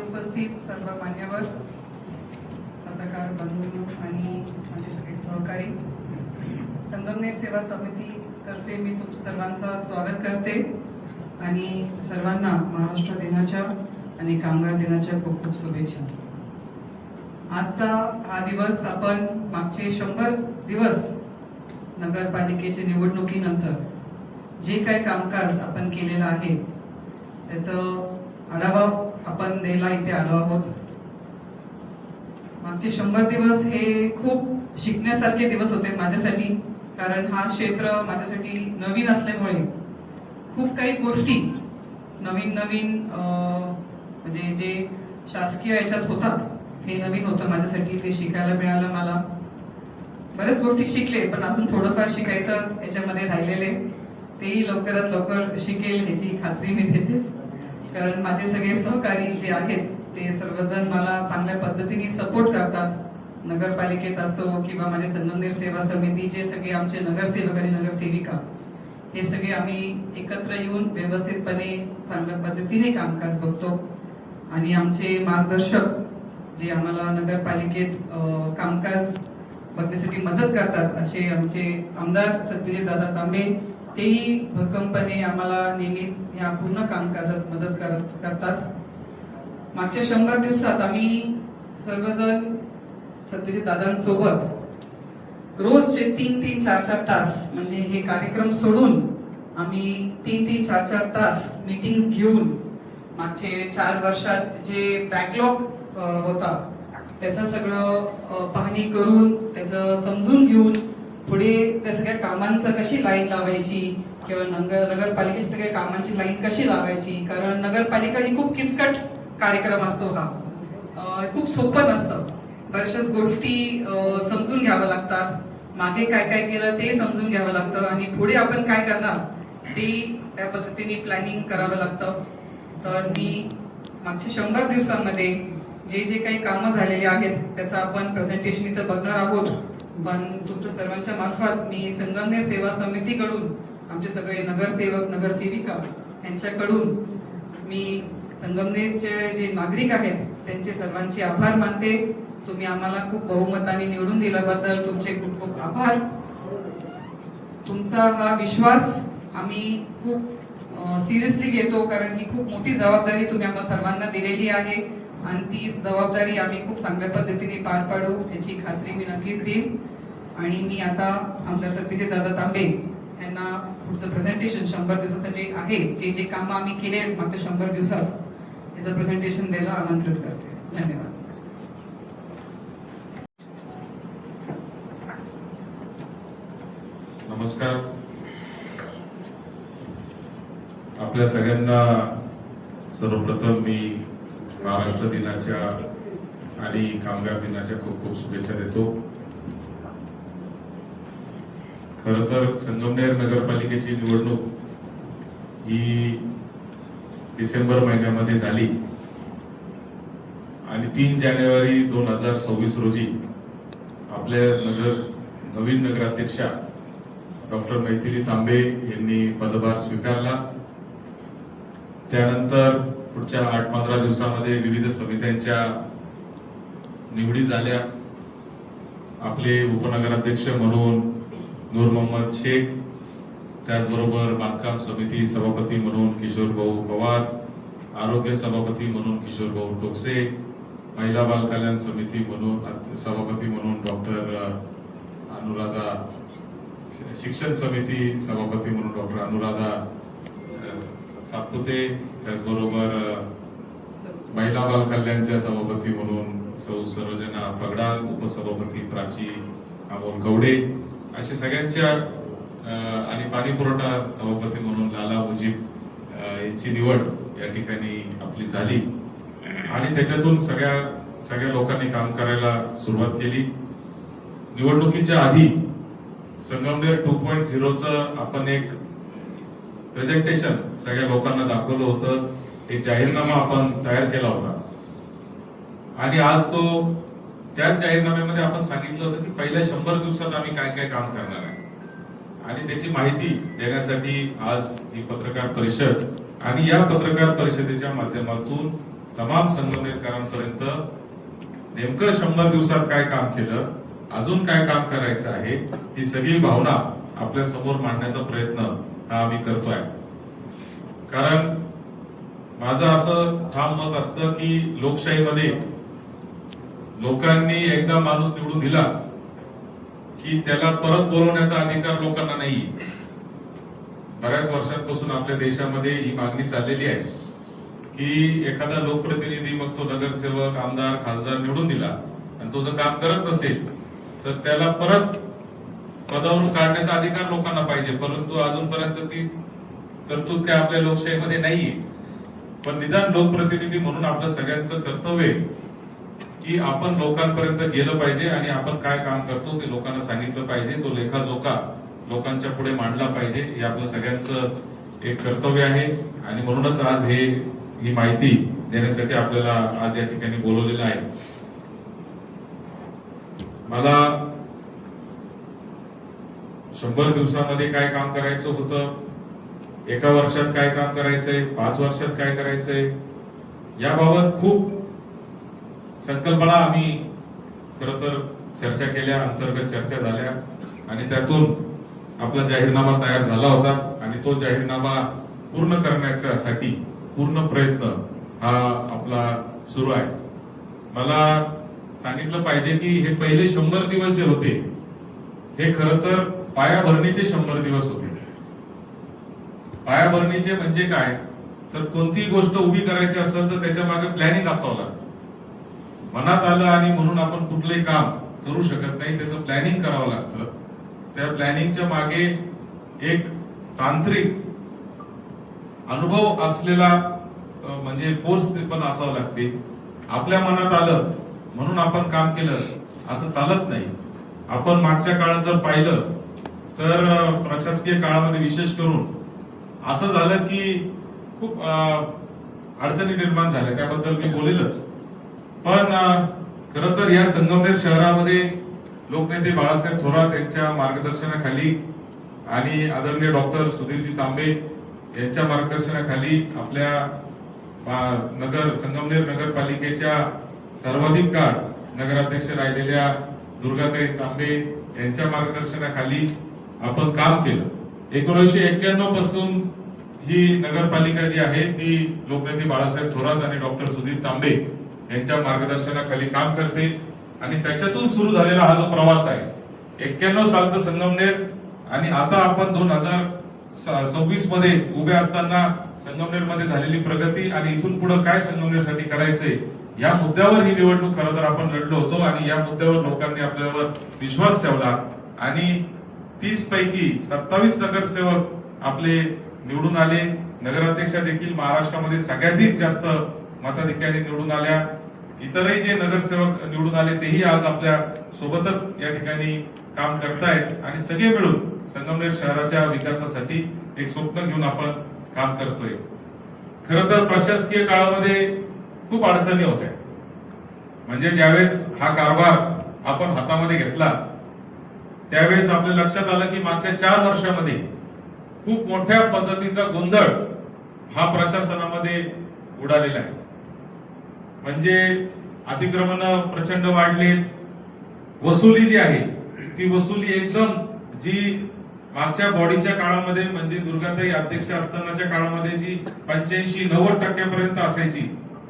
उपस्थित सर्व मान्यवर पत्रकार बंधू आणि माझे सगळे सहकारी, संगमनेर सेवा समिती तर्फे मी तुमच्या सर्वांचं स्वागत करते आणि सर्वांना महाराष्ट्र दिनाच्या आणि कामगार दिनाच्या खूप खूप शुभेच्छा। आजचा हा दिवस आपण मागचे 100 दिवस नगरपालिकेच्या निवडणुकीनंतर जे काही कामकाज आपण केलेलं आहे त्याचं आढावा आपण द्यायला इथे आलो आहोत। मागचे 100 दिवस हे खूप शिकण्यासारखे दिवस होते माझ्यासाठी, कारण हा क्षेत्र माझ्यासाठी नवीन असल्यामुळे खूप काही गोष्टी नवीन नवीन म्हणजे जे शासकीय याच्यात होतात हे नवीन होतं माझ्यासाठी, ते शिकायला मिळालं। मला बऱ्याच गोष्टी शिकले, पण अजून थोडंफार शिकायचं याच्यामध्ये राहिलेले, तेही लवकरात लवकर शिकेल ह्याची खात्री मी देतेच, कारण माझे सगळे सहकारी जे आहेत ते सर्वजण मला चांगल्या पद्धतीने सपोर्ट करतात। नगरपालिकेत असो किंवा माझे संगमनेर सेवा समितीचे सगळे आमचे नगरसेवक आणि नगरसेविका हे सगळे आम्ही एकत्र येऊन व्यवस्थितपणे चांगल्या पद्धतीने कामकाज बघतो आणि आमचे मार्गदर्शक जे आम्हाला नगरपालिकेत कामकाज बघण्यासाठी मदत करतात असे आमचे आमदार सत्यजित दादा तांबे, तेही भक्कमपणे आम्हाला नेहमीच या पूर्ण कामकाजात मदत करतात। मागच्या 100 दिवसात आम्ही सर्वजण सत्यजित दादांसोबत रोजचे 3-3, 4-4 तास म्हणजे हे कार्यक्रम सोडून आम्ही 3-3, 4-4 तास मीटिंग्स घेऊन मागचे 4 वर्षात जे बॅकलॉग होता त्याचं सगळं पाहणी करून त्याचं समजून घेऊन पुढे त्या सगळ्या कामांचं कशी लाईन लावायची किंवा नगरपालिकेच्या सगळ्या कामांची लाईन कशी लावायची, कारण नगरपालिका ही खूप किचकट कार्यक्रम असतो हा, खूप सोपं नसतं। बऱ्याचशाच गोष्टी समजून घ्याव्या लागतात, मागे काय काय केलं ते समजून घ्यावं लागतं आणि पुढे आपण काय करणार ते त्या पद्धतीने प्लॅनिंग करावं लागतं। तर मी मागच्या 100 दिवसांमध्ये जे जे काही कामं झालेली आहेत त्याचं आपण प्रेझेंटेशन इथं बघणार आहोत, पण तुमच्या सर्वांच्या मार्फत मी संगमनेर सेवा समितीकडून आमचे सगळे नगरसेवक नगरसेविका यांच्याकडून मी संगमनेरचे जे नागरिक आहेत त्यांचे सर्वांचे आभार मानते। तुम्ही आम्हाला खूप बहुमताने निवडून दिल्याबद्दल तुमचे खूप खूप आभार। तुमचा हा विश्वास आम्ही खूप सिरियसली घेतो, कारण ही खूप मोठी जबाबदारी तुम्ही आम्हा सर्वांना दिलेली आहे आणि ती जबाबदारी आम्ही खूप चांगल्या पद्धतीने पार पाडू याची खात्री मी नक्कीच देईन। आणि मी आता आमदार सत्यजित दादा तांबे यांना पुढचं प्रेझेंटेशन 100 दिवसाचं जे आहे जे जे कामं आम्ही केले मागच्या 100 दिवसात याचं प्रेझेंटेशन द्यायला आमंत्रित करते। धन्यवाद। नमस्कार। आपल्या सगळ्यांना सर्वप्रथम मी महाराष्ट्र दिनाच्या आणि कामगार दिनाच्या खूप खूप शुभेच्छा देतो। खरं तर संगमनेर नगरपालिकेची निवडणूक ही डिसेंबर महिन्यामध्ये झाली आणि 3 जानेवारी 2026 रोजी आपल्या नवीन नगराध्यक्षा डॉक्टर मैथिली तांबे यांनी पदभार स्वीकारला। त्यानंतर पुढच्या 8-15 दिवसामध्ये विविध समित्यांच्या निवडी झाल्या। आपले उपनगराध्यक्ष म्हणून नूर मोहम्मद शेख, त्याचबरोबर बांधकाम समिती सभापती म्हणून किशोर भाऊ पवार, आरोग्य सभापती म्हणून किशोर भाऊ टोकसे, महिला बाल कल्याण समिती म्हणून सभापती म्हणून डॉक्टर अनुराधा, शिक्षण समिती सभापती म्हणून डॉक्टर अनुराधा सातपुते, त्याचबरोबर महिला बाल कल्याणच्या सभापती म्हणून सौ सरोजना पगडाल, उपसभापती प्राची अमोल कवडे, अशा सगळ्यांच्या आणि पाणी पुरवठा सभापती म्हणून लाला मुजीब यांची निवड या ठिकाणी आपली झाली आणि त्याच्यातून सगळ्या लोकांनी काम करायला सुरुवात केली। निवडणुकीच्या आधी संगमनेर 2.0चं आपण एक प्रेझेंटेशन सगळ्या लोकांना दाखवलं होतं, एक जाहीरनामा आपण तयार केला होता आणि आज तो त्याच जाहीरनाम्यामध्ये आपण सांगितलं होतं की पहिल्या 100 दिवसात आम्ही काय काय काम करणार आहे आणि त्याची माहिती देण्यासाठी आज ही पत्रकार परिषद आणि या पत्रकार परिषदेच्या माध्यमातून तमाम संगमनेरकरांपर्यंत नेमकं 100 दिवसात काय काम केलं, अजून काय काम करायचं आहे, ही सगळी भावना आपल्या समोर मांडण्याचा प्रयत्न हा आम्ही करतोय. कारण माझं असं ठाम मत असतं की लोकशाहीमध्ये लोकांनी एकदा माणूस निवडून दिला की त्याला परत बोलवण्याचा अधिकार लोकांना नाही. बऱ्याच वर्षांपासून आपल्या देशामध्ये ही मागणी चाललेली आहे की एखादा लोकप्रतिनिधी, मग तो नगरसेवक, आमदार, खासदार निवडून दिला आणि तो जर काम करत नसेल तर त्याला परत पदावरून काढण्याचा अधिकार लोकांना पाहिजे. परंतु अजूनपर्यंत ती तरतूद काय आपल्या लोकशाहीमध्ये नाहीये. पण निदान लोकप्रतिनिधी म्हणून आपलं सगळ्यांचं कर्तव्य आहे की आपण लोकांपर्यंत गेलं पाहिजे आणि आपण काय काम करतो ते लोकांना सांगितलं पाहिजे. तो लेखाजोखा लोकांच्या पुढे मांडला पाहिजे. हे आपलं सगळ्यांचं एक कर्तव्य आहे आणि म्हणूनच आज ही माहिती देण्यासाठी आपल्याला आज या ठिकाणी बोलवलेलं आहे. मला 100 दिवसामध्ये काय काम करायचं होतं, एका वर्षात काय काम करायचंय, 5 वर्षात काय करायचंय, याबाबत खूप संकल्पना आम्ही खरं तर चर्चा केल्या, अंतर्गत चर्चा झाल्या आणि त्यातून आपला जाहीरनामा तयार झाला होता आणि तो जाहीरनामा पूर्ण करण्यासाठी पूर्ण प्रयत्न हा आपला सुरू आहे. मला सांगितलं पाहिजे की हे पहिले 100 दिवस जे होते हे खरं तर पायाभरणीचे 100 दिवस होते. पायाभरणीचे म्हणजे काय, तर कोणतीही गोष्ट उभी करायची असेल तर त्याच्या मागे प्लॅनिंग असावं लागतं. मनात आलं आणि म्हणून आपण कुठलंही काम करू शकत नाही, त्याचं प्लॅनिंग करावं लागतं. त्या प्लॅनिंगच्या मागे एक तांत्रिक अनुभव असलेला म्हणजे फोर्स पण असावं लागते. आपल्या मनात आलं म्हणून आपण काम केलं असं चालत नाही. आपण मागच्या काळात जर पाहिलं तर प्रशासकीय काळामध्ये विशेष करून असं झालं की खूप अडचणी निर्माण झाल्या, त्याबद्दल मी बोलेलच. पण खरं तर या संगमनेर शहरामध्ये लोकनेते बाळासाहेब थोरात यांच्या मार्गदर्शनाखाली आणि आदरणीय डॉक्टर सुधीरजी तांबे यांच्या मार्गदर्शनाखाली आपल्या संगमनेर नगरपालिकेच्या सर्वाधिक काळ नगराध्यक्ष राहिलेल्या दुर्गाताई तांबे यांच्या मार्गदर्शनाखाली आपण काम केलं. 1991 पासून ही नगरपालिका जी आहे ती लोकनेते बाळासाहेब थोरात आणि डॉक्टर सुधीर तांबे यांच्या मार्गदर्शनाखाली काम करते आणि त्याच्यातून सुरू झालेला हा जो प्रवास आहे 91 सालचं संगमनेर आणि आता आपण 2026 मध्ये उभे असताना संगमनेर मध्ये झालेली प्रगती आणि इथून पुढे काय संगमनेरसाठी करायचंय या मुद्द्यावर ही निवडणूक खरं तर आपण लढलो होतो आणि या मुद्द्यावर लोकांनी आपल्यावर विश्वास ठेवला आणि 30 पैकी 27 नगरसेवक आपले निवडून आले. नगराध्यक्षा देखील महाराष्ट्रामध्ये सगळ्याधिक जास्त मताधिक्याने निवडून आल्या. इतरही जे नगरसेवक निवडून आले तेही आज आपल्या सोबतच या ठिकाणी काम करतायत आणि सगळे मिळून संगमनेर शहराच्या विकासासाठी एक स्वप्न घेऊन आपण काम करतोय. खरं तर प्रशासकीय काळामध्ये खूप अडचणी होत्या. म्हणजे ज्यावेळेस हा कारभार आपण हातामध्ये घेतला त्यावेळेस आपल्या लक्षात आलं की मागच्या 4 वर्षामध्ये खूप मोठ्या पद्धतीचा गोंधळ हा प्रशासनामध्ये उडालेला आहे. म्हणजे अतिक्रमण प्रचंड वाढले, वसुली जी आहे ती वसुली एकदम जी मागच्या बॉडीच्या काळामध्ये म्हणजे दुर्गाताई अध्यक्ष असतानाच्या काळामध्ये जी 85-90% असायची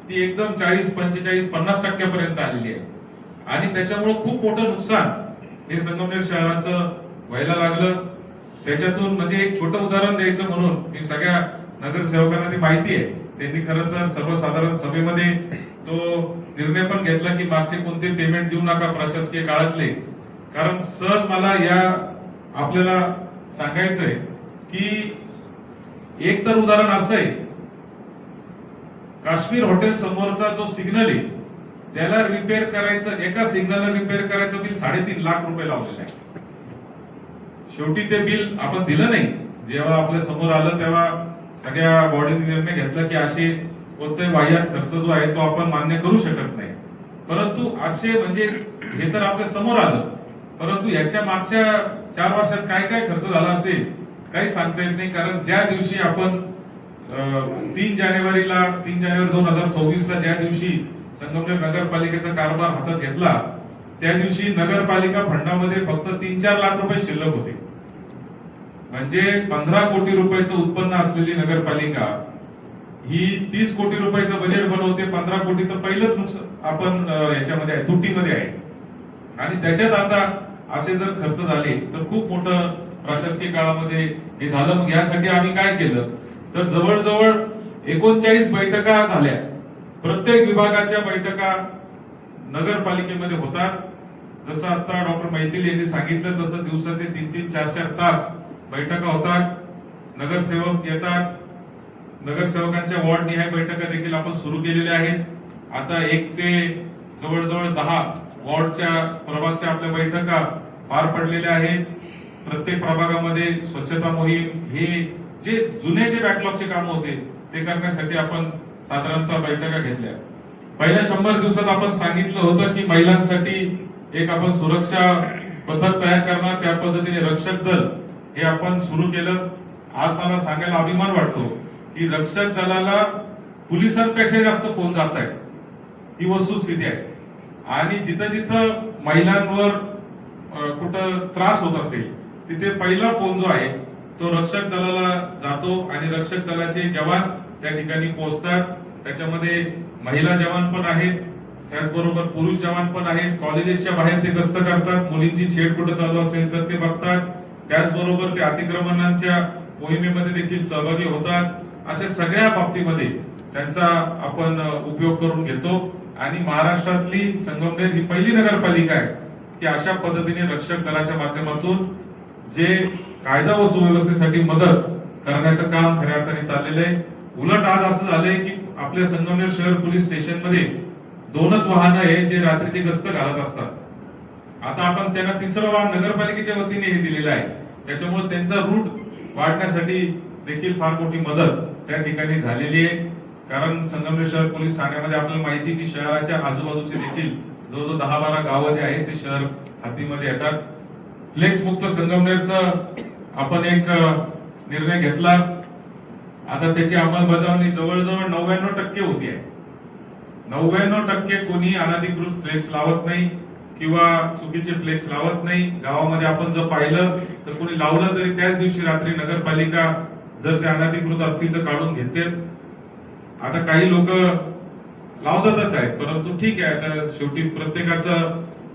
ती एकदम 40-45-50% आलेली आहे आणि त्याच्यामुळे खूप मोठं नुकसान हे संगमनेर शहराचं व्हायला लागलं. त्याच्यातून म्हणजे एक छोटं उदाहरण द्यायचं म्हणून मी सगळ्या नगरसेवकांना ती माहिती आहे, त्यांनी खरं तर सर्वसाधारण सभेमध्ये तो निर्णय पण घेतला की मागचे कोणते पेमेंट देऊ नका प्रशासकीय काळातले. कारण सहज मला या आपल्याला सांगायचंय की एक तर उदाहरण असं आहे, काश्मीर हॉटेल समोरचा जो सिग्नल आहे त्याला रिपेअर करायचं, एका सिग्नलला रिपेअर करायचं बिल 3.5 लाख रुपये लावलेलं आहे. शेवटी ते बिल आपण दिलं नाही. जेव्हा आपल्या समोर आलं तेव्हा सगळ्या बॉडीने निर्णय घेतला की असे कोणताही वाह्यात खर्च जो आहे तो आपण मान्य करू शकत नाही. परंतु असे म्हणजे हे तर आपल्या समोर आलं, परंतु याच्या मागच्या 4 वर्षात काय काय खर्च झाला असेल काही सांगता येत नाही. कारण ज्या दिवशी आपण 3 जानेवारी 2026ला ज्या दिवशी संगमनेर नगरपालिकेचा कारभार हातात घेतला, त्या दिवशी नगरपालिका फंडामध्ये फक्त 3-4 लाख रुपये शिल्लक होते. म्हणजे 15 कोटी रुपयाचं उत्पन्न असलेली नगरपालिका ही 30 कोटी रुपयाचं बजेट बनवते. 15 कोटी तर पहिलंच नुकसान आपण याच्यामध्ये आहे, तुटीमध्ये आहे. आणि त्याच्यात आता असे जर खर्च झाले तर खूप मोठं प्रशासकीय काळामध्ये हे झालं. मग यासाठी आम्ही काय केलं, तर जवळजवळ 39 बैठका झाल्या. प्रत्येक विभागाच्या बैठका नगरपालिकेमध्ये होतात. जसं आता डॉक्टर मैथिल यांनी सांगितलं तसं दिवसाचे 3-3, 4-4 तास बैठका होतात. नगरसेवक येतात. नगरसेवकांच्या वॉर्ड निहाय बैठका देखील आपण सुरू केलेल्या आहेत. आता 1 ते जवळजवळ 10 वॉर्डच्या प्रभागच्या आपल्या बैठका पार पडलेल्या आहेत. प्रत्येक प्रभागामध्ये स्वच्छता मोहीम, हे जे जुने जे बॅकलॉगचे काम होते ते करण्यासाठी आपण साधारणतः बैठका घेतल्या. पहिल्या 100 दिवसात आपण सांगितलं होतं की महिलांसाठी एक आपण सुरक्षा पथक तयार करणार. त्या पद्धतीने रक्षक दल हे आपण सुरू केलं. आज मला सांगायला अभिमान वाटतो की रक्षक दलाला पोलिसांपेक्षा जास्त फोन जात आहेत. ही वस्तुस्थिती आहे. आणि जिथं जिथं महिलांवर कुठं त्रास होत असेल तिथे पहिला फोन जो आहे तो रक्षक दलाला जातो आणि रक्षक दलाचे जवान त्या ठिकाणी पोहोचतात. त्याच्यामध्ये महिला जवान पण आहेत, त्याचबरोबर पुरुष जवान पण आहेत. कॉलेजेसच्या बाहेर ते गस्त करतात. मुलींची छेड कुठं चालू असेल तर ते बघतात. त्याचबरोबर ते अतिक्रमणांच्या मोहिमेमध्ये देखील सहभागी होतात. अशा सगळ्या बाबतीमध्ये त्यांचा आपण उपयोग करून घेतो. आणि महाराष्ट्रातली संगमनेर ही पहिली नगरपालिका आहे की अशा पद्धतीने रक्षक दलाच्या माध्यमातून जे कायदा व सुव्यवस्थेसाठी मदत करण्याचं काम खऱ्या अर्थाने चाललेलं आहे. उलट आज असं झालंय की आपल्या संगमनेर शहर पोलीस स्टेशन मध्ये 2च वाहनं आहे जे रात्रीची गस्त घालत असतात. आता आपण त्यांना 3रं वाहन नगरपालिकेच्या वतीने हे दिलेलं आहे. त्याच्यामुळे त्यांचा रूट वाढण्यासाठी देखील फार मोठी मदत त्या ठिकाणी झालेली आहे. कारण संगमनेर शहर पोलीस ठाण्यामध्ये आपल्याला माहिती की शहराच्या आजूबाजूचे देखील जवळजवळ 10-12 गावं जे आहेत ते शहर हद्दीमध्ये येतात. फ्लेक्स मुक्त संगमनेरचा आपण एक निर्णय घेतला. आता त्याची अंमलबजावणी जवळजवळ 99% होती आहे. 99% कोणी अनधिकृत फ्लेक्स लावत नाही किंवा चुकीचे फ्लेक्स लावत नाही. गावामध्ये आपण जर पाहिलं तर कोणी लावलं तरी त्याच दिवशी रात्री नगरपालिका जर ते अनधिकृत असतील तर काढून घेते. आता काही लोक लावतातच आहेत, परंतु ठीक आहे, आता शेवटी प्रत्येकाचा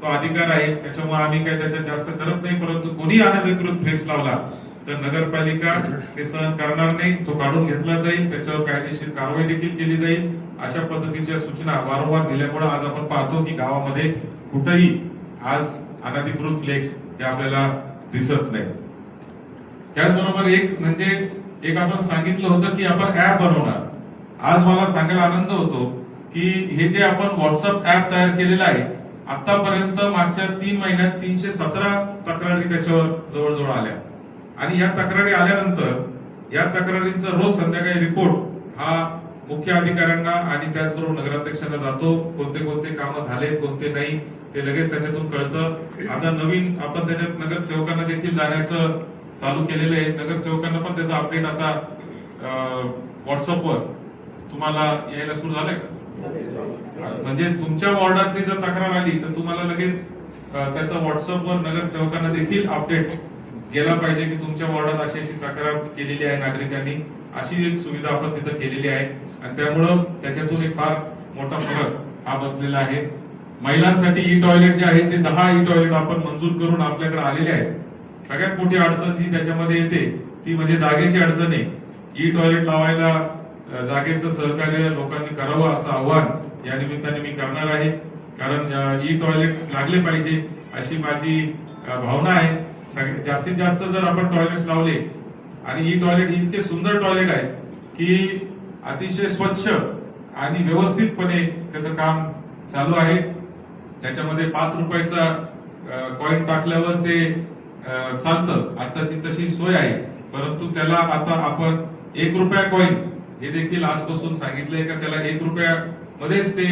तो अधिकार आहे. त्याच्यामुळे आम्ही काही त्याच्यात जास्त करत नाही. परंतु कोणी अनधिकृत फ्लेक्स लावला तर नगरपालिका हे सहन करणार नाही, तो काढून घेतला जाईल, त्याच्यावर कायदेशीर कारवाई देखील केली जाईल. अशा पद्धतीच्या सूचना वारंवार दिल्यामुळे आज आपण पाहतो की गावामध्ये कुठेही आज अनधिकृत फ्लेक्स हे आपल्याला दिसत नाही. त्याचबरोबर एक आपण सांगितलं होतं की आपण ऍप बनवणार. आज मला सांगायला आनंद होतो की हे जे आपण व्हॉट्सअप ऍप तयार केलेलं आहे, आतापर्यंत मागच्या 3 महिन्यात 317 तक्रारी त्याच्यावर जवळजवळ आल्या. आणि या तक्रारी आल्यानंतर या तक्रारींचा रोज संध्याकाळी रिपोर्ट हा मुख्य अधिकाऱ्यांना आणि त्याचबरोबर नगराध्यक्षांना जातो. कोणते कोणते कामं झाले, कोणते नाही, ते लगेच त्याच्यातून कळतं. आता नवीन आपण त्याच्यात नगरसेवकांना देखील जाण्याचं चालू केलेलं आहे. नगरसेवकांना पण त्याचा अपडेट आता व्हॉट्सअपवर तुम्हाला यायला सुरू झालंय का? म्हणजे तुमच्या वॉर्डातली जर तक्रार आली तर तुम्हाला लगेच त्याचा व्हॉट्सअपवर नगरसेवकांना देखील अपडेट गेला पाहिजे की तुमच्या वॉर्डात अशी अशी तक्रार केलेली आहे नागरिकांनी. अशी एक सुविधा आपण तिथं केलेली आहे आणि त्यामुळं त्याच्यातून एक फार मोठा फरक हा बसलेला आहे. महिलांसाठी ई टॉयलेट जे आहे ते 10 ई टॉयलेट आपण मंजूर करून आपल्याकडे आलेले आहेत. सगळ्यात मोठी अडचण जी त्याच्यामध्ये येते ती म्हणजे जागेची अडचण आहे. ई टॉयलेट लावायला जागेचं सहकार्य लोकांनी करावं असं आव्हान या निमित्ताने मी करणार आहे. कारण ई टॉयलेट्स लागले पाहिजे अशी माझी भावना आहे. जास्तीत जास्त जर आपण टॉयलेट्स लावले आणि ई टॉयलेट इतके सुंदर टॉयलेट आहे की अतिशय स्वच्छ आणि व्यवस्थितपणे त्याचं काम चालू आहे. त्याच्यामध्ये 5 रुपयाचा कॉइन टाकल्यावर ते चालतं, आताची तशी सोय आहे. परंतु त्याला आता आपण 1 रुपया कॉइन हे देखील आजपासून सांगितलंय का त्याला 1 रुपयामध्येच ते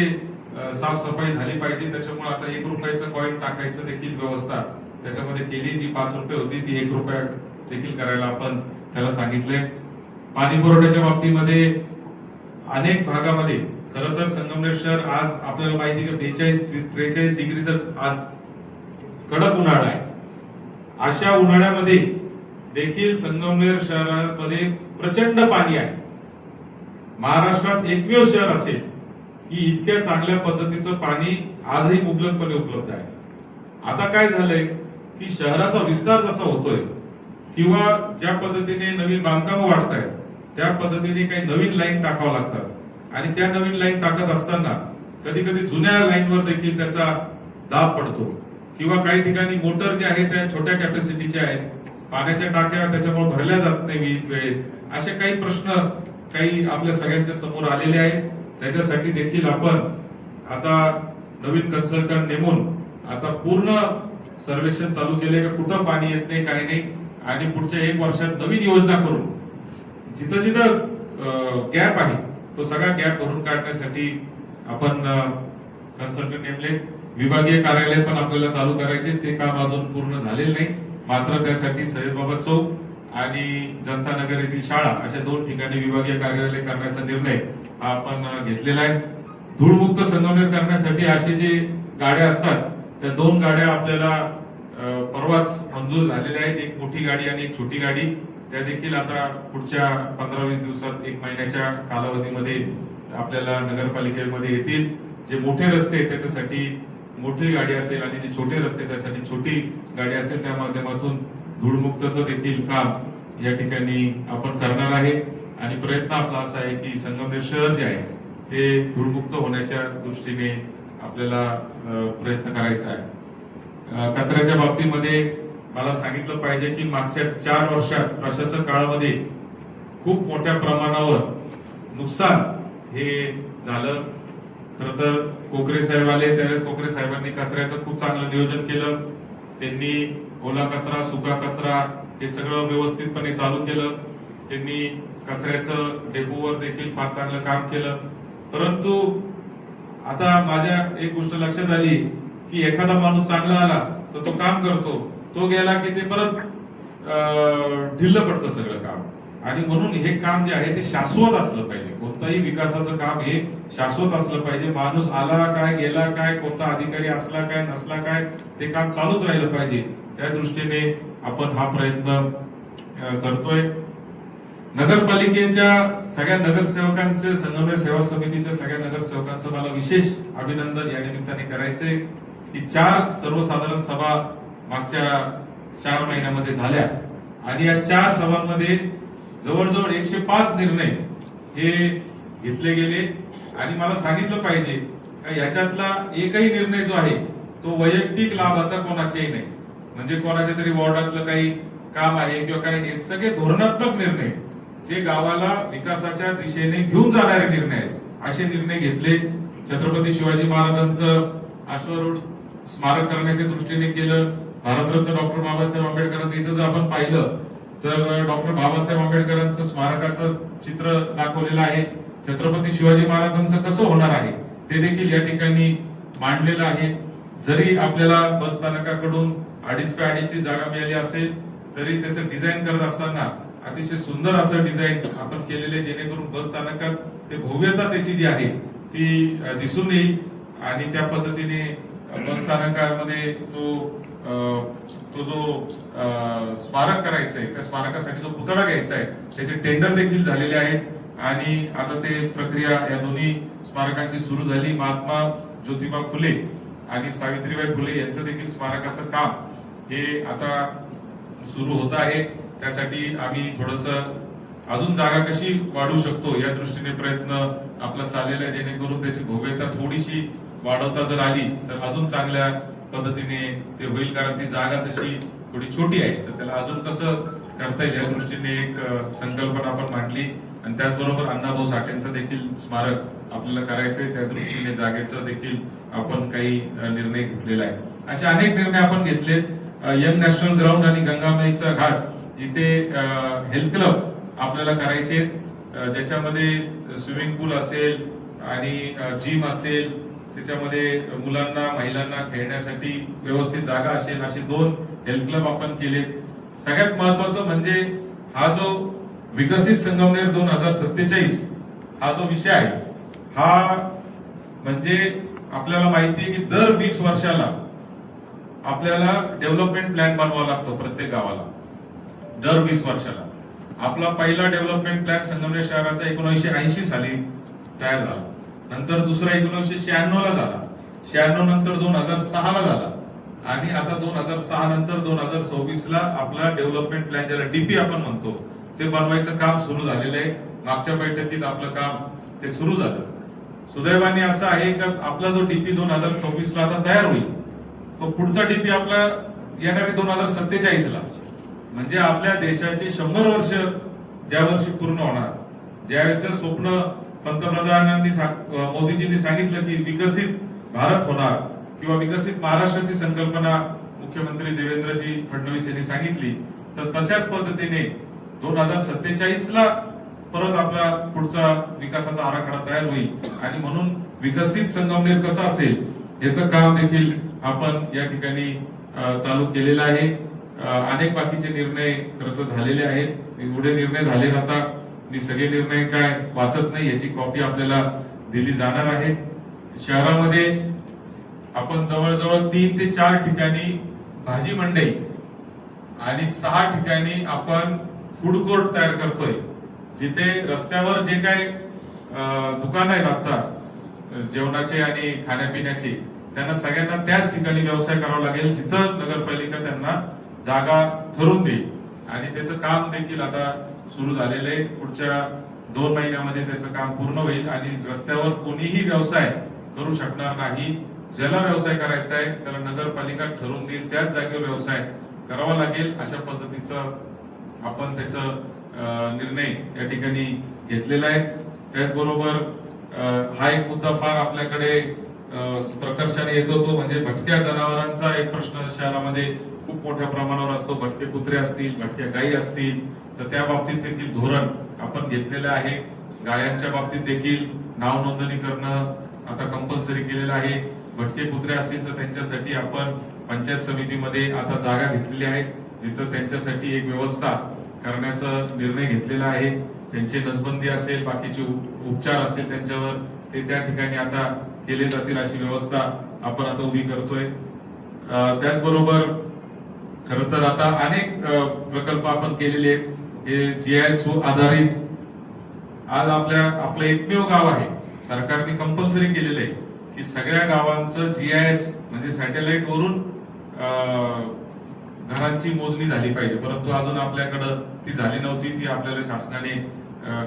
साफसफाई झाली पाहिजे. त्याच्यामुळे आता 1 रुपयाचं कॉइन टाकायचं देखील व्यवस्था त्याच्यामध्ये केली. जी 5 रुपये होती ती 1 रुपया देखील करायला आपण त्याला सांगितलंय. पाणी पुरवठ्याच्या बाबतीमध्ये अनेक भागामध्ये खरं तर संगमनेर शहर आज आपल्याला माहिती आहे की 42-43 डिग्रीचा आज कडक उन्हाळा आहे. अशा उन्हाळ्यामध्ये देखील संगमनेर शहरामध्ये प्रचंड पाणी आहे. महाराष्ट्रात एकमेव शहर असेल की इतक्या चांगल्या पद्धतीचं पाणी आजही मुबलकपणे उपलब्ध आहे. आता काय झालंय की शहराचा विस्तार जसा होतोय किंवा ज्या पद्धतीने नवीन बांधकामं वाढत आहेत त्या पद्धतीने काही नवीन लाईन टाकावं लागतात आणि त्या नवीन लाईन टाकत असताना कधी कधी जुन्या लाईनवर देखील त्याचा दाब पडतो किंवा काही ठिकाणी मोटर जे आहे त्या छोट्या कॅपॅसिटीच्या आहेत, पाण्याच्या टाक्या त्याच्यामुळे भरल्या जात नाही विहित वेळेत. असे काही प्रश्न काही आपल्या सगळ्यांच्या समोर आलेले आहेत. त्याच्यासाठी देखील आपण आता नवीन कन्सल्टंट नेमून आता पूर्ण सर्वेक्षण चालू केले का कुठं पाणी येत नाही काही नाही आणि पुढच्या 1 वर्षात नवीन योजना करून जिथं जिथं गॅप आहे तो सगळा गॅप भरून काढण्यासाठी आपण कन्सल्टंट नेमले. विभागीय कार्यालय पण आपल्याला चालू करायचे, ते काम अजून पूर्ण झालेलं नाही. मात्र त्यासाठी सैयदबाबा चौक आणि जनता नगर येथील शाळा अशा 2 ठिकाणी विभागीय कार्यालय करण्याचा निर्णय हा आपण घेतलेला आहे. धूळमुक्त संगमनेर करण्यासाठी असे जे गाड्या असतात त्या 2 गाड्या आपल्याला परवाच मंजूर झालेल्या आहेत. एक मोठी गाडी आणि एक छोटी गाडी. त्या देखील आता पुढच्या 15-20 दिवसात 1 महिन्याच्या कालावधीमध्ये आपल्याला नगरपालिकेमध्ये येतील. जे मोठे रस्ते त्याच्यासाठी मोठी गाडी असेल आणि जे छोटे रस्ते त्यासाठी छोटी गाडी असेल. त्या माध्यमातून धूळमुक्तचं देखील काम या ठिकाणी आपण करणार आहे आणि प्रयत्न आपला असा आहे की संगमनेर शहर जे आहे ते धूळमुक्त होण्याच्या दृष्टीने आपल्याला प्रयत्न करायचा आहे. कचऱ्याच्या बाबतीमध्ये मला सांगितलं पाहिजे की मागच्या 4 वर्षात प्रशासक काळामध्ये खूप मोठ्या प्रमाणावर नुकसान हे झालं. खरं तर कोकरे साहेब आले त्यावेळेस कोकरे साहेबांनी कचऱ्याचं खूप चांगलं नियोजन केलं. त्यांनी ओला कचरा सुका कचरा हे सगळं व्यवस्थितपणे चालू केलं. त्यांनी कचऱ्याचं डेपोवर देखील फार चांगलं काम केलं. परंतु आता माझ्या एक गोष्ट लक्षात आली की एखादा माणूस चांगला आला तर तो काम करतो, तो गेला की ते परत ढिल्लं पडतं सगळं काम. आणि म्हणून हे काम जे आहे ते शाश्वत असलं पाहिजे. कोणताही विकासाचं काम हे शाश्वत असलं पाहिजे. माणूस आला काय गेला काय, कोणता अधिकारी असला काय नसला काय, ते काम चालूच राहिलं पाहिजे. त्या दृष्टीने आपण हा प्रयत्न करतोय. नगरपालिकेच्या सगळ्या नगरसेवकांचे, संगमनेर सेवा समितीच्या सगळ्या नगरसेवकांचं मला विशेष अभिनंदन या निमित्ताने करायचंय की 4 सर्वसाधारण सभा मागच्या 4 महिन्यामध्ये झाल्या आणि या 4 सभांमध्ये जवळजवळ 105 निर्णय हे घेतले गेले. आणि मला सांगितलं पाहिजे का याच्यातला एकही निर्णय जो आहे तो वैयक्तिक लाभाचा कोणाचाही नाही. म्हणजे कोणाच्या तरी वॉर्डातलं काही काम आहे किंवा काही नाही, सगळे धोरणात्मक निर्णय जे गावाला विकासाच्या दिशेने घेऊन जाणारे निर्णय आहेत असे निर्णय घेतले. छत्रपती शिवाजी महाराजांचं अश्वारूढ स्मारक करण्याच्या दृष्टीने केलं. भारतरत्न डॉक्टर बाबासाहेब आंबेडकरांचं इथं जर आपण पाहिलं तर डॉक्टर बाबासाहेब आंबेडकरांचं स्मारकाचं चित्र दाखवलेलं आहे. छत्रपती शिवाजी महाराजांचं कसं होणार आहे ते देखील या ठिकाणी मांडलेलं आहे. जरी आपल्याला बस स्थानकाकडून 2.5x2 ची जागा मिळाली असेल तरी त्याचं डिझाईन करत असताना अतिशय सुंदर असं डिझाईन आपण केलेले, जेणेकरून बस स्थानकात ते भव्यता त्याची जी आहे ती दिसून येईल. आणि त्या पद्धतीने बस स्थानकामध्ये तो जो स्मारक करायचा आहे त्या स्मारकासाठी जो पुतळा घ्यायचा आहे त्याचे टेंडर देखील झालेले आहेत आणि आता ते प्रक्रिया या दोन्ही स्मारकांची सुरू झाली. महात्मा ज्योतिबा फुले आणि सावित्रीबाई फुले यांचं देखील स्मारकाचं काम हे आता सुरू होत आहे. त्यासाठी आम्ही थोडस अजून जागा कशी वाढवू शकतो या दृष्टीने प्रयत्न आपला चाललेला आहे, जेणेकरून त्याची भव्यता थोडीशी वाढवता जर आली तर अजून चांगल्या पद्धतीने ते होईल. कारण ती जागा तशी थोडी छोटी आहे तर त्याला अजून कसं करता येईल या दृष्टीने एक संकल्पना आपण मांडली. आणि त्याचबरोबर अण्णाभाऊ साठेंचं देखील स्मारक आपल्याला करायचंय, त्या दृष्टीने जागेचं देखील आपण काही निर्णय घेतलेला आहे. असे अनेक निर्णय आपण घेतलेत. यंग नॅशनल ग्राउंड आणि गंगामाईचा घाट इथे हेल्थ क्लब आपल्याला करायचे, ज्याच्यामध्ये स्विमिंग पूल असेल आणि जिम असेल, त्याच्यामध्ये मुलांना महिलांना खेळण्यासाठी व्यवस्थित जागा असेल, असे 2 हेल्थ क्लब आपण केले. सगळ्यात महत्वाचं म्हणजे हा जो विकसित संगमनेर 2047 हा जो विषय आहे हा म्हणजे आपल्याला माहिती आहे की दर 20 वर्षाला आपल्याला डेव्हलपमेंट प्लॅन बनवावा लागतो प्रत्येक गावाला. दर 20 वर्षाला आपला पहिला डेव्हलपमेंट प्लॅन संगमनेर शहराचा 1980 साली तयार झाला. नंतर दुसरा 1996 ला झाला. 96 नंतर 2006 ला झाला आणि आता 2006 नंतर 2026 ला आपला डेव्हलपमेंट प्लॅन ज्याला डीपी आपण म्हणतो ते बनवायचं काम सुरू झालेलं आहे. मागच्या बैठकीत आपलं काम ते सुरू झालं. सुदैवाने असं आहे की आपला जो डीपी 2026 ला आता तयार होईल तो पुढचा डीपी आपला येणार आहे 2047 ला. म्हणजे आपल्या देशाचे 100 वर्ष ज्या वर्षी पूर्ण होणार, ज्यावेळेचं स्वप्न पंतप्रधानांनी मोदीजींनी सांगितलं की विकसित भारत होणार किंवा विकसित महाराष्ट्राची संकल्पना मुख्यमंत्री देवेंद्रजी फडणवीस यांनी सांगितली, तर तशाच पद्धतीने 2047 ला परत आपला पुढचा विकासाचा आराखडा तयार होईल आणि म्हणून विकसित संगमनेर कसं असेल याचं काम देखील आपण या ठिकाणी चालू केलेलं आहे. अनेक बाकीचे निर्णय खरं तर झालेले आहेत. एवढे निर्णय झाले आता मी सगळे निर्णय काय वाचत नाही, याची कॉपी आपल्याला दिली जाणार आहे. शहरामध्ये आपण जवळजवळ 3 ते 4 ठिकाणी भाजी मंडई आणि 6 ठिकाणी आपण फूड कोर्ट तयार करतोय, जिथे रस्त्यावर जे काय दुकान आहेत आता जेवणाचे आणि खाण्यापिण्याचे त्यांना सगळ्यांना त्याच ठिकाणी व्यवसाय करावा लागेल जिथं नगरपालिका त्यांना जागा ठरवून देईल. आणि त्याचं काम देखील आता सुरू झालेलं आहे. पुढच्या 2 महिन्यामध्ये त्याचं काम पूर्ण होईल आणि रस्त्यावर कोणीही व्यवसाय करू शकणार नाही. ज्याला व्यवसाय करायचा आहे त्याला नगरपालिका ठरवून देईल, त्याच जागेवर व्यवसाय करावा लागेल. अशा पद्धतीचं आपण त्याचं निर्णय या ठिकाणी घेतलेला आहे. त्याचबरोबर हा एक मुद्दा फार आपल्याकडे प्रकर्षाने येतो, तो म्हणजे भटक्या जनावरांचा एक प्रश्न शहरामध्ये खूप मोठ्या प्रमाणावर असतो. भटके कुत्रे असतील, भटक्या गायी असतील, तर त्या बाबतीत देखील धोरण आपण घेतलेलं आहे. गायांच्या बाबतीत देखील नाव नोंदणी करणं आता कंपल्सरी केलेलं आहे. भटके कुत्रे असतील तर त्यांच्यासाठी आपण पंचायत समितीमध्ये आता जागा घेतलेली आहे, जिथं त्यांच्यासाठी एक व्यवस्था करण्याचा निर्णय घेतलेला आहे. त्यांची नसबंदी असेल, बाकीचे उपचार असतील त्यांच्यावर, ते त्या ठिकाणी आता केले जातील अशी व्यवस्था आपण आता उभी करतोय. त्याचबरोबर खरं तर आता अनेक प्रकल्प आपण केलेले आहेत. हे जीआयएस आधारित आज आपलं एकमेव गाव आहे, सरकारने कंपल्सरी केलेलं आहे की सगळ्या गावांचं जीआयएस म्हणजे सॅटेलाइट वरून घरांची मोजणी झाली पाहिजे. परंतु अजून आपल्याकडं ती झाली नव्हती. ती आपल्याला शासनाने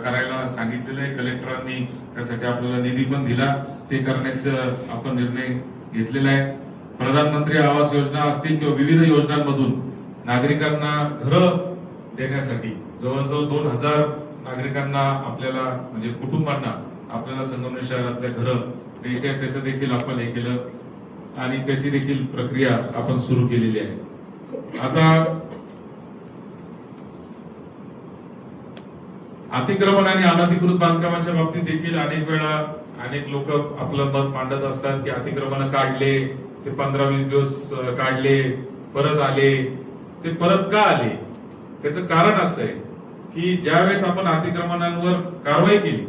करायला सांगितलेलं आहे. कलेक्टरांनी त्यासाठी आपल्याला निधी पण दिला. ते करण्याचं आपण निर्णय घेतलेला आहे. प्रधानमंत्री आवास योजना असतील किंवा विविध योजनांमधून नागरिकांना घरं देण्यासाठी जवळजवळ 2000 नागरिकांना आपल्याला म्हणजे कुटुंबांना आपल्याला संगमनेर शहरातल्या घरं द्यायचे आहेत. त्याचं देखील आपण हे केलं आणि त्याची देखील प्रक्रिया आपण सुरू केलेली आहे. आता अतिक्रमण आणि अनधिकृत बांधकामाच्या बाबतीत देखील अनेक वेळा अनेक लोक आपलं मत मांडत असतात की अतिक्रमण काढले, ते 15-20 दिवस काढले, परत आले. ते परत का आले त्याचं कारण असं आहे की ज्यावेळेस आपण अतिक्रमणांवर कारवाई केली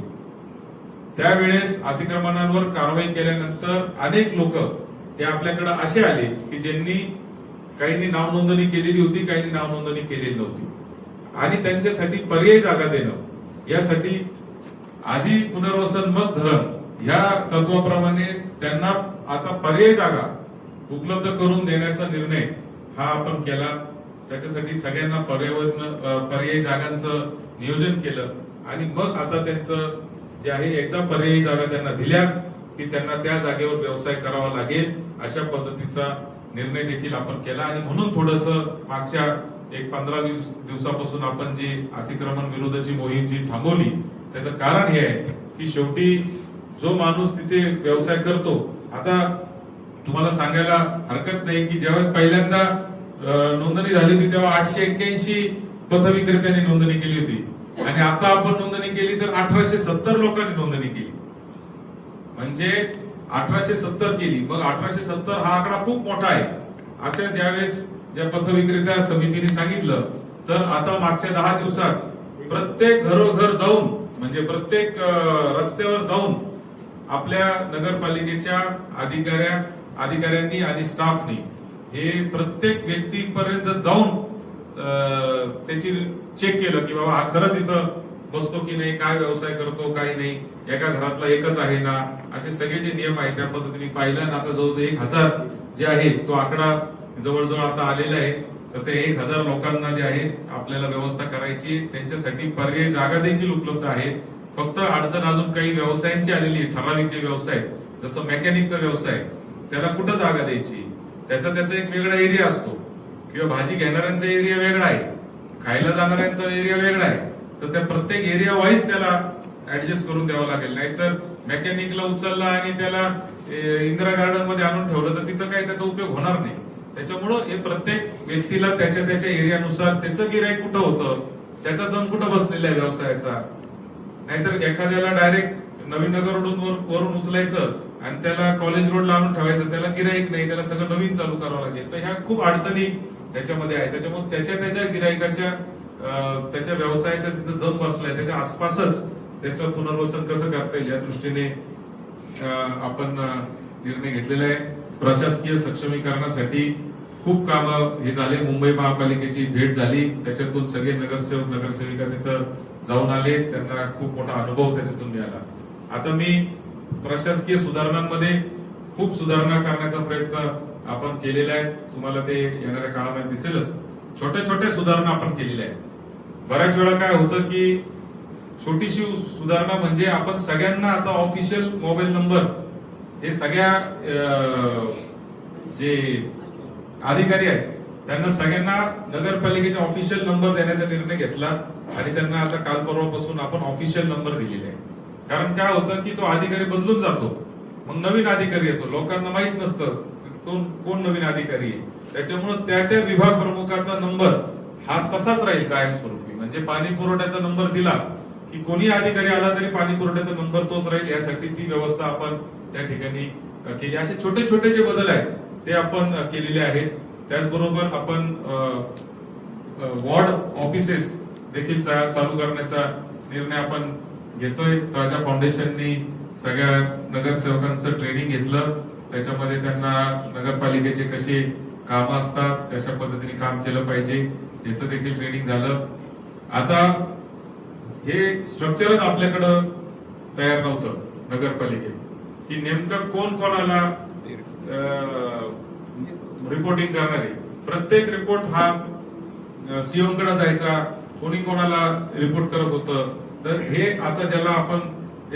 त्यावेळेस अतिक्रमणांवर कारवाई केल्यानंतर अनेक लोक हे आपल्याकडे असे आले की ज्यांनी काहींनी नाव नोंदणी केलेली होती, काहींनी नाव नोंदणी केलेली नव्हती आणि त्यांच्यासाठी पर्यायी जागा देणं यासाठी आधी पुनर्वसन मग धरण या तत्वाप्रमाणे त्यांना आता पर्यायी जागा उपलब्ध करून देण्याचा निर्णय हा आपण केला. त्याच्यासाठी सगळ्यांना पर्यायी जागांचं नियोजन केलं आणि मग आता त्यांचं जे आहे एकदा पर्यायी जागा त्यांना दिल्या की त्यांना त्या जागेवर व्यवसाय करावा लागेल अशा पद्धतीचा निर्णय देखील आपण केला. आणि म्हणून थोडस मागच्या एक 15-20 दिवसापासून आपण जी अतिक्रमण विरोधाची मोहीम जी थांबवली त्याचं कारण हे आहे की शेवटी जो माणूस तिथे व्यवसाय करतो, आता तुम्हाला सांगायला हरकत नाही की ज्यावेळेस पहिल्यांदा नोंदणी झाली होती तेव्हा 881 पथविक्रेत्यांनी नोंदणी केली होती आणि आता आपण नोंदणी केली तर 1870 लोकांनी नोंदणी केली. म्हणजे 1870 केली. मग 1870 हा आकडा खूप मोठा आहे. अशा ज्यावेळेस ज्या पथविक्रेत्या समितीने सांगितलं तर आता मागच्या 10 दिवसात प्रत्येक घरोघर जाऊन म्हणजे प्रत्येक रस्त्यावर जाऊन आपल्या नगरपालिकेच्या अधिकाऱ्यांनी आणि स्टाफनी हे प्रत्येक व्यक्तीपर्यंत जाऊन त्याची चेक केलं की बाबा हा खरंच इथं बसतो की नाही, काय व्यवसाय करतो काय नाही, एका घरातला एकच आहे ना, असे सगळे जे नियम आहेत त्या पद्धतीने पाहिलं. आणि आता जवळजवळ 1000 जे आहे तो आकडा जवळजवळ आता आलेला आहे. तर ते 1000 लोकांना जे आहे आपल्याला व्यवस्था करायची, त्यांच्यासाठी पर्यायी जागा देखील उपलब्ध आहे. फक्त अडचण अजून काही व्यवसायांची आलेली आहे, ठराविक जे व्यवसाय जसं मेकॅनिकचा व्यवसाय, त्याला कुठं जागा द्यायची, त्याचा एक वेगळा एरिया असतो, किंवा भाजी घेणाऱ्यांचा एरिया वेगळा आहे, खायला जाणाऱ्यांचा एरिया वेगळा आहे. तर त्या प्रत्येक एरिया वाईज त्याला ऍडजस्ट करून द्यावं लागेल. नाहीतर मेकॅनिकला उचलला आणि त्याला इंदिरा गार्डन मध्ये आणून ठेवलं तर तिथं काही त्याचा उपयोग होणार नाही. त्याच्यामुळं हे प्रत्येक व्यक्तीला त्याच्या एरियानुसार त्याचं गिराईक कुठं होतं, त्याचा जम कुठं बसलेला आहे व्यवसायाचा. नाहीतर एखाद्याला डायरेक्ट नवीन नगर रोडून वरून उचलायचं आणि त्याला कॉलेज रोडला आणून ठेवायचं, त्याला गिराईक नाही, त्याला सगळं नवीन चालू करावं लागेल. तर ह्या खूप अडचणी त्याच्यामध्ये आहे. त्याच्यामुळे त्याच्या गिराईकाच्या त्याच्या व्यवसायाचा जिथं जम बसलाय त्याच्या आसपासच त्याचं पुनर्वसन कसं करता येईल या दृष्टीने आपण निर्णय घेतलेला आहे. प्रशासकीय सक्षमीकरणासाठी खूप कामं हे झाले. मुंबई महापालिकेची भेट झाली, त्याच्यातून सगळे नगरसेवक नगरसेविका तिथं जाऊन आले, त्यांना खूप मोठा अनुभव त्याच्यातून मिळाला. आता मी प्रशासकीय सुधारणांमध्ये खूप सुधारणा करण्याचा प्रयत्न आपण केलेला आहे. तुम्हाला ते येणाऱ्या काळामध्ये दिसेलच. छोट्या सुधारणा आपण केलेल्या आहेत. बऱ्याच वेळा काय होतं की छोटीशी सुधारणा म्हणजे आपण सगळ्यांना आता ऑफिशियल मोबाईल नंबर हे सगळ्या जे अधिकारी आहेत त्यांना सगळ्यांना नगरपालिकेचा ऑफिशियल नंबर देण्याचा निर्णय घेतला आणि त्यांना आता काल परवापासून आपण ऑफिशियल नंबर दिलेले आहे. कारण काय होतं की तो अधिकारी बदलून जातो, मग नवीन अधिकारी येतो, लोकांना माहित नसतं कोण नवीन अधिकारी आहे. त्याच्यामुळे त्या विभाग प्रमुखाचा नंबर हा तसाच राहील कायमस्वरूपी. म्हणजे पाणी पुरवठ्याचा नंबर दिला की कोणी अधिकारी आला तरी पाणी पुरवठ्याचा नंबर तोच राहील, यासाठी ती व्यवस्था आपण त्या ठिकाणी केली. असे छोटे जे बदल आहेत ते आपण केलेले आहेत. त्याचबरोबर आपण वॉर्ड ऑफिसेस देखील चालू करण्याचा निर्णय आपण घेतोय. राजा फाउंडेशननी सगळ्या नगरसेवकांचं ट्रेनिंग घेतलं, त्याच्यामध्ये त्यांना नगरपालिकेचे कसे काम असतात, कशा पद्धतीने काम केलं पाहिजे याचं देखील ट्रेनिंग झालं. आता हे स्ट्रक्चरच आपल्याकडं तयार नव्हतं नगरपालिकेत की नेमकं कोणाला रिपोर्टिंग करणार आहे. प्रत्येक रिपोर्ट हा सीओ कडे जायचा, कोणी कोणाला रिपोर्ट करत होतं. तर हे आता ज्याला आपण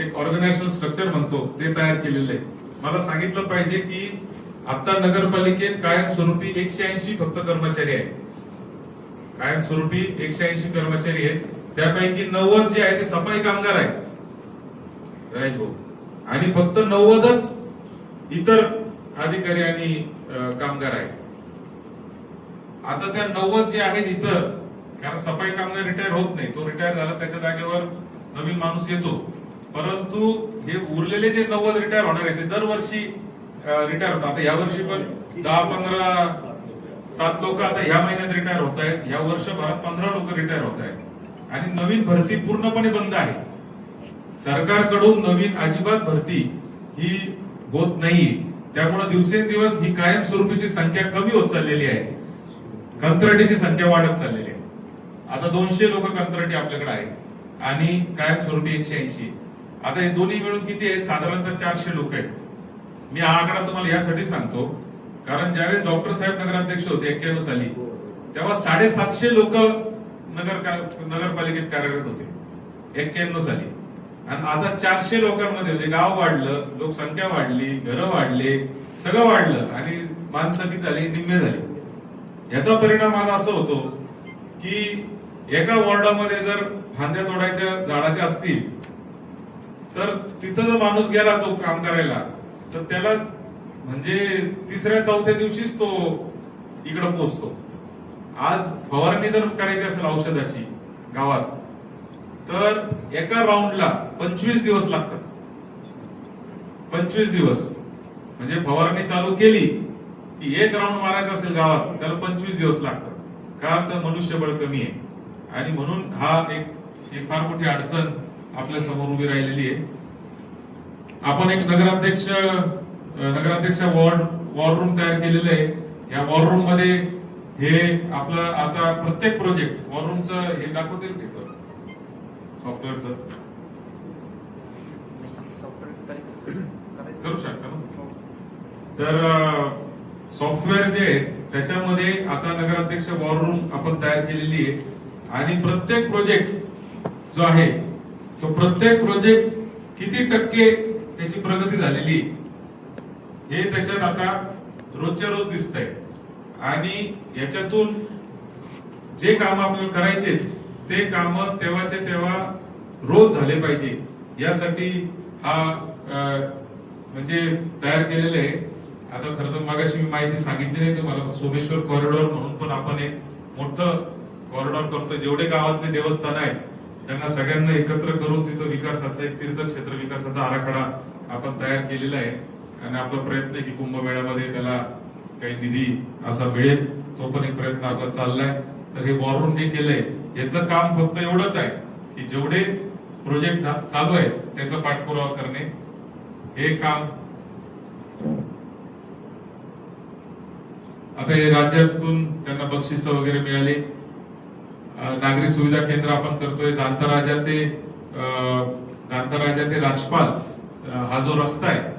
एक ऑर्गनायझेशनल स्ट्रक्चर म्हणतो ते तयार केलेलं आहे. मला सांगितलं पाहिजे की आता नगरपालिकेत कायमस्वरूपी 180 फक्त कर्मचारी आहेत. कायमस्वरूपी 180 कर्मचारी आहेत. त्यापैकी 90 जे आहे ते सफाई कामगार आहेत राजेश भाऊ, आणि फक्त 90च इतर अधिकारी आणि कामगार आहेत. आता त्या 90 जे आहेत इतर, कारण सफाई कामगार रिटायर होत नाही, तो रिटायर झाला त्याच्या जागेवर नवीन माणूस येतो. परंतु हे उरलेले जे 90 रिटायर होणार आहे ते दरवर्षी रिटायर होतात. आता या वर्षी पण 10-15-7 लोक आता ह्या महिन्यात रिटायर होत आहेत. या वर्षभरात 15 लोक रिटायर होत आहेत. आणि नवीन भरती पूर्णपणे बंद आहे. सरकारकडून नवीन अजिबात भरती ही होत नाही. त्यामुळे दिवसेंदिवस ही कायमस्वरूपीची संख्या कमी होत चाललेली आहे. कंत्राटीची संख्या वाढत चाललेली आहे. आता 200 लोक कंत्राटी आपल्याकडे आहेत आणि कायमस्वरूपी 180. आता हे दोन्ही मिळून किती आहेत? साधारणतः 400 लोक आहेत. मी हा आकडा तुम्हाला यासाठी सांगतो कारण ज्यावेळेस डॉक्टर साहेब नगराध्यक्ष होते 91 साली, तेव्हा 750 लोक नगरपालिकेत कार्यरत होते 91 साली. आणि आता 400 लोकांमध्ये म्हणजे गाव वाढलं, लोकसंख्या वाढली, घरं वाढले, सगळं वाढलं आणि माणसं किती झाली? निम्मे झाली. याचा परिणाम आज असं होतो की एका वॉर्डामध्ये जर फांद्या तोडायच्या झाडाच्या असतील तर तिथं जर माणूस गेला तो काम करायला तर त्याला म्हणजे 3-4 दिवशीच तो इकडे पोहोचतो. आज फवारणी जर करायची असेल औषधाची गावात तर एका राऊंडला 25 दिवस लागतात. 25 दिवस म्हणजे फवारणी चालू केली की एक राऊंड मारायचा असेल गावात त्याला 25 दिवस लागतात. कारण तर मनुष्यबळ कमी आहे आणि म्हणून हा एक ही फार मोठी अडचण आपल्या समोर उभी राहिलेली आहे. आपण एक नगराध्यक्ष वॉर रूम तयार केलेलं आहे. या वॉर रूम मध्ये हे आपलं आता प्रत्येक प्रोजेक्ट वॉर रूमचं हे दाखवतील सॉफ्टवेअरचं करू शकता ना. तर सॉफ्टवेअर जे आहे त्याच्यामध्ये आता नगराध्यक्ष वॉर रूम आपण तयार केलेली आहे आणि प्रत्येक प्रोजेक्ट जो आहे तो प्रत्येक प्रोजेक्ट किती टक्के त्याची प्रगती झालेली हे त्याच्यात आता रोजच्या रोज दिसतंय. आणि याच्यातून जे काम आपल्याला करायचे ते काम तेव्हाचे तेव्हा रोज झाले पाहिजे यासाठी हा म्हणजे तयार केलेले आहे. आता खरं तर मागाशी मी माहिती सांगितली नाही तुम्हाला, सोमेश्वर कॉरिडॉर म्हणून पण आपण एक मोठं कॉरिडॉर करतोय. जेवढे गावातले देवस्थान आहेत त्यांना सगळ्यांना एकत्र करून तिथं विकासाचा एक तीर्थक्षेत्र विकासाचा आराखडा आपण तयार केलेला आहे. आणि आपला प्रयत्न आहे की कुंभमेळ्यामध्ये त्याला काही निधी असा मिळेल, तो पण एक प्रयत्न आपला चाललाय. तर हे वॉर रूम जे केलंय याचं काम फक्त एवढंच आहे की जेवढे प्रोजेक्ट चालू आहे त्याचा पाठपुरावा करणे हे काम. आता हे राज्यातून त्यांना बक्षीस वगैरे मिळाले. नागरी सुविधा केंद्र आपण करतोय. जांता राजा ते राजपाल हा जो रस्ता आहे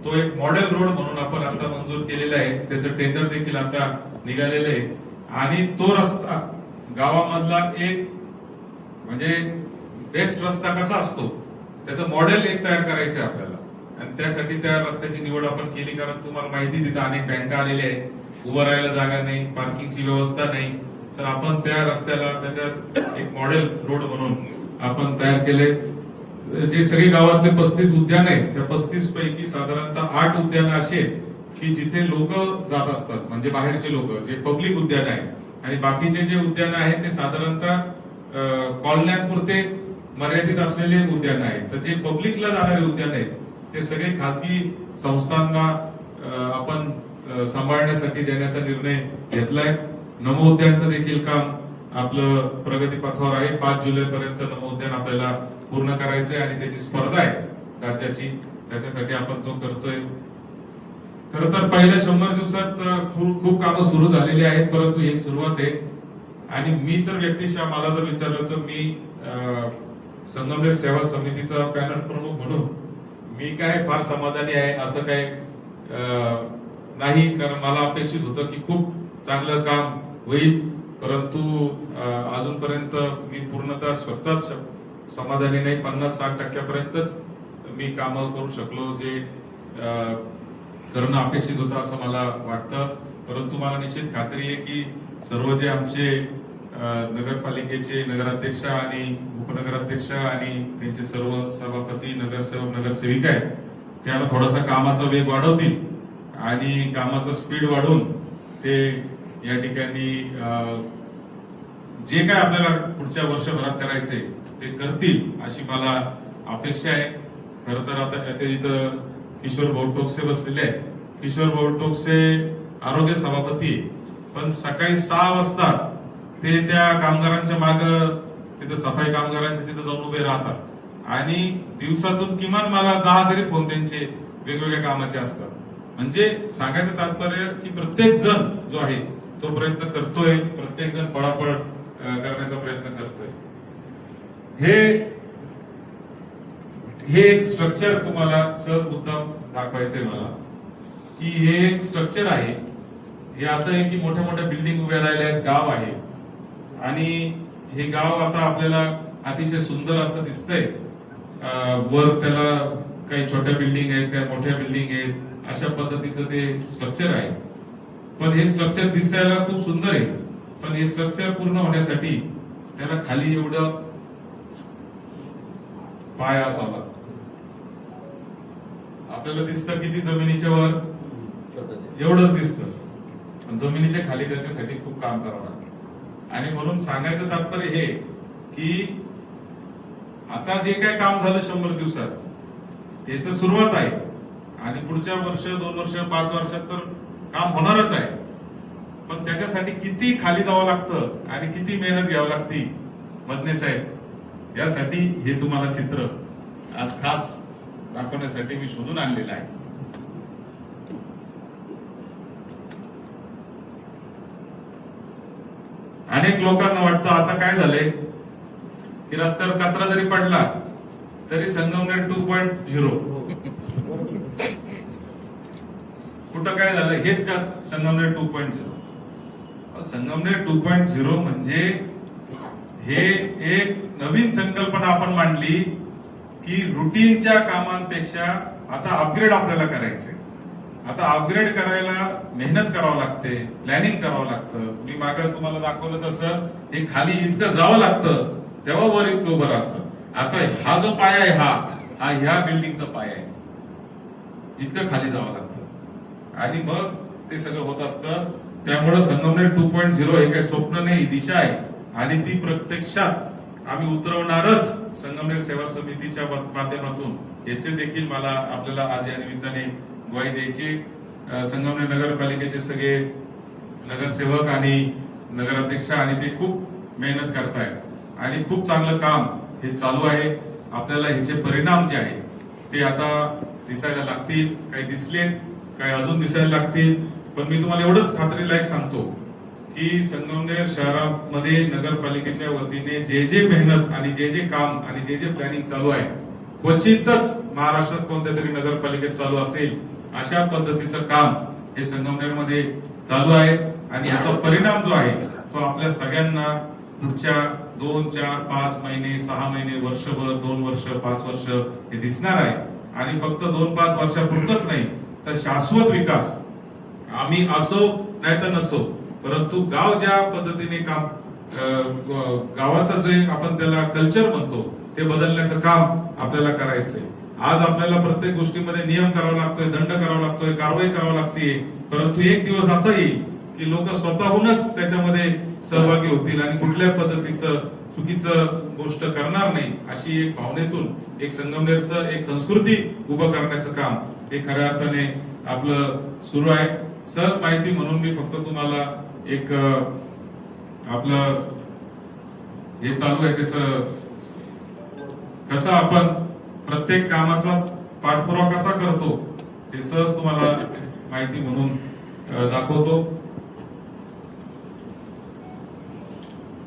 तो एक मॉडेल रोड म्हणून आपण आता मंजूर केलेला आहे. त्याचं टेंडर देखील आता निघालेलं आहे. आणि तो रस्ता गावामधला एक म्हणजे बेस्ट रस्ता कसा असतो त्याचं मॉडेल एक तयार करायचं आहे आपल्याला. आणि त्यासाठी त्या रस्त्याची निवड आपण केली, कारण तुम्हाला माहिती तिथं अनेक बँका आलेल्या आहेत, उभं राहायला जागा नाही, पार्किंगची व्यवस्था नाही. तर आपण त्या रस्त्याला त्याच्यात एक मॉडेल रोड म्हणून आपण तयार केले. जे सगळे गावातले 35 उद्यान आहेत त्या 35 पैकी साधारणतः 8 उद्यान असे की जिथे लोक जात असतात, म्हणजे बाहेरचे लोक, जे पब्लिक उद्यान आहे. आणि बाकीचे जे उद्यान आहेत ते साधारणतः कॉलन्यांपुरते मर्यादित असलेले उद्यान आहेत. तर जे पब्लिकला जाणारे उद्यान आहेत ते सगळे खासगी संस्थांना आपण सांभाळण्यासाठी देण्याचा निर्णय घेतलाय. नमो उद्यानचं देखील काम आपलं प्रगतीपथावर आहे. 5 जुलै पर्यंत नमो उद्यान आपल्याला पूर्ण करायचंय आणि त्याची स्पर्धा आहे राज्याची, त्याच्यासाठी आपण तो करतोय. खर तर पहिल्या 100 दिवसात खूप कामं सुरू झालेली आहेत, परंतु एक सुरुवात आहे. आणि मी तर व्यक्तिशः मला जर विचारलं तर मी संगमनेर सेवा समितीचा पॅनल प्रमुख म्हणून मी काय फार समाधानी आहे असं काय नाही. कारण मला अपेक्षित होतं की खूप चांगलं काम होईल, परंतु अजूनपर्यंत मी पूर्णतः स्वतःच समाधानी नाही. 50-60% मी कामं करू शकलो जे करणं अपेक्षित होतं असं मला वाटतं. परंतु मला निश्चित खात्री आहे की सर्व जे आमचे नगरपालिकेचे नगराध्यक्ष आणि उपनगराध्यक्ष आणि त्यांचे सर्व सभापती, नगरसेवक, नगरसेविका आहेत त्याला थोडासा कामाचा वेग वाढवतील आणि कामाचं स्पीड वाढवून ते या ठिकाणी जे काय आपल्याला पुढच्या वर्षभरात करायचे ते करतील अशी मला अपेक्षा आहे. खरं तर आता इथं किशोर भाऊ टोकसे बसलेले आहेत. किशोर भाऊ टोकसे आरोग्य सभापती, पण सकाळी 6 वाजता ते त्या कामगारांच्या माग तिथं सफाई कामगारांच्या तिथं जाऊन उभे राहतात आणि दिवसातून किमान मला 10 तरी फोन त्यांचे वेगवेगळ्या कामाचे असतात. म्हणजे सांगायचं तात्पर्य की प्रत्येक जण जो आहे तो प्रयत्न करतोय, प्रत्येक जण पळापळ करण्याचा प्रयत्न करतोय. हे एक स्ट्रक्चर तुम्हाला सहज मुद्दाम दाखवायचंय मला की हे एक स्ट्रक्चर आहे. हे असं आहे की मोठ्या मोठ्या बिल्डिंग उभ्या राहिल्या आहेत, गाव आहे आणि हे गाव आता आपल्याला अतिशय सुंदर असं दिसतंय. वर त्याला काही छोट्या बिल्डिंग आहेत, काही मोठ्या बिल्डिंग आहेत, अशा पद्धतीचं ते स्ट्रक्चर आहे. पण हे स्ट्रक्चर दिसायला खूप सुंदर आहे, पण हे स्ट्रक्चर पूर्ण होण्यासाठी त्याला खाली एवढं पाय असावा. आपल्याला दिसतं किती जमिनीच्या वर एवढंच दिसतं, पण जमिनीच्या खाली त्याच्यासाठी खूप काम करावं लागतं. आणि म्हणून सांगायचं तात्पर्य हे की आता जे काय काम झालं 100 दिवसात ते तर सुरुवात आहे आणि पुढच्या वर्ष, 2 वर्ष, 5 वर्षात तर काम होणारच आहे. पण त्याच्यासाठी किती खाली जावं लागतं आणि किती मेहनत घ्यावी लागते मदने साहेब यासाठी हे तुम्हाला चित्र आज खास दाखवण्यासाठी मी शोधून आणलेलं आहे. अनेक लोकांना वाटतं आता काय झालंय की रस्त्यावर कचरा जरी पडला तरी संगमनेर 2.0 कुठं काय झालं हेच का संगमनेर 2.0. संगमनेर 2.0 म्हणजे हे एक नवीन संकल्पना आपण मांडली की रुटीनच्या कामांपेक्षा आता अपग्रेड आपल्याला करायचंय. आता अपग्रेड करायला मेहनत करावं लागते, प्लॅनिंग करावं लागतं. मी मागे तुम्हाला दाखवलं तसं हे खाली इतकं जावं लागतं तेव्हा वर इतकं उभं राहतं. आता हा जो पाया आहे हा ह्या बिल्डिंगचा पाया आहे. इतकं खाली जावं लागतं आणि मग ते सगळं होत असतं. त्यामुळे संगमनेर 2.0 हे काही स्वप्न नाही, दिशा आहे आणि ती प्रत्यक्षात आम्ही उतरवणारच संगमनेर सेवा समितीच्या माध्यमातून. याचे देखील मला आपल्याला आज या निमित्ताने ग्वाही द्यायची. संगमनेर नगरपालिकेचे सगळे नगरसेवक आणि नगराध्यक्ष आणि ते खूप मेहनत करतायत आणि खूप चांगलं काम हे चालू आहे. आपल्याला ह्याचे परिणाम जे आहेत ते आता दिसायला लागतील. काही दिसलेत, काही अजून दिसायला लागतील. पण मी तुम्हाला एवढंच खात्रीलायक सांगतो की संगमनेर शहरामध्ये नगरपालिकेच्या वतीने जे जे मेहनत आणि जे जे काम आणि जे जे प्लॅनिंग चालू आहे क्वचितच महाराष्ट्रात कोणत्या तरी नगरपालिकेत चालू असेल अशा पद्धतीचं काम हे संगमनेरमध्ये चालू आहे. आणि याचा परिणाम जो आहे तो आपल्या सगळ्यांना पुढच्या 2, 4, 5 महिने, 6 महिने, वर्षभर, 2 वर्ष, 5 वर्ष हे दिसणार आहे. आणि फक्त 2-5 वर्षापुरतच नाही तर शाश्वत विकास आम्ही असो नाही तर नसो, परंतु गाव ज्या पद्धतीने काम गावाचं जे आपण त्याला कल्चर म्हणतो ते बदलण्याचं काम आपल्याला करायचंय. आज आपल्याला प्रत्येक गोष्टीमध्ये नियम करावा लागतोय, दंड करावा लागतोय, कारवाई करावी लागते. परंतु एक दिवस असा येईल की लोक स्वतःहूनच त्याच्यामध्ये सहभागी होतील आणि कुठल्या पद्धतीचं चुकीचं गोष्ट करणार नाही अशी एक भावनेतून एक संगमनेरचं एक संस्कृती उभं करण्याचं काम हे खऱ्या अर्थाने आपलं सुरू आहे. सहज माहिती म्हणून मी फक्त तुम्हाला एक आपलं हे चालू आहे त्याच कसं आपण प्रत्येक कामाचा पाठपुरावा कसा करतो हे सहज तुम्हाला माहिती म्हणून दाखवतो.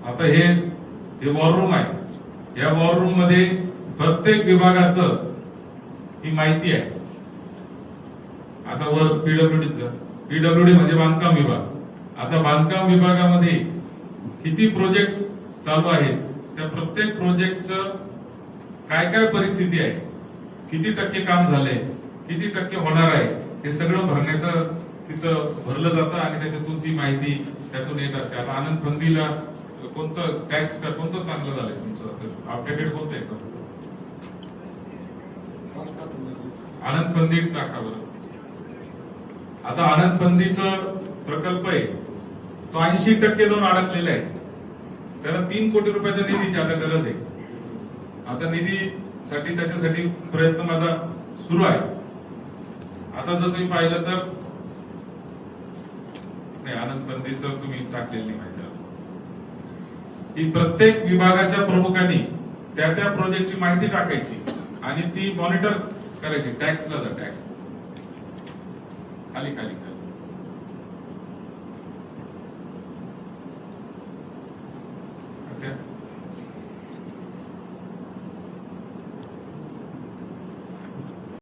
आता हे वॉर रूम आहे. या वॉर रूम मध्ये प्रत्येक विभागाचं ही माहिती आहे. आता वर पीडब्ल्यूडी म्हणजे बांधकाम विभाग. आता बांधकाम विभागामध्ये किती प्रोजेक्ट चालू आहेत, त्या प्रत्येक प्रोजेक्टचं काय काय परिस्थिती आहे, किती टक्के काम झाले, किती टक्के होणार आहे, हे सगळं भरण्याचं तिथं भरलं जातं आणि त्याच्यातून ती माहिती त्यातून येत असते. आता आनंद फंदीला कोणतं टॅक्स कोणतं चांगलं झालंय तुमचं, अपडेटेड कोणतं येतं? आनंद फंदी टाका बरं. आता आनंद फंदीचा प्रकल्प आहे तो 80% जाऊन अडकलेला आहे. त्याला 3 कोटी रुपयाच्या निधीची आता गरज आहे. आता निधीसाठी त्याच्यासाठी प्रयत्न माझा सुरू आहे. आता जर तुम्ही पाहिलं तर नाही आनंद फंदीचं तुम्ही टाकलेलं नाही माहिती. ही प्रत्येक विभागाच्या प्रमुखांनी त्या त्या प्रोजेक्टची माहिती टाकायची आणि ती मॉनिटर करायची. टॅक्सला जा, टॅक्स खाली खाली खाली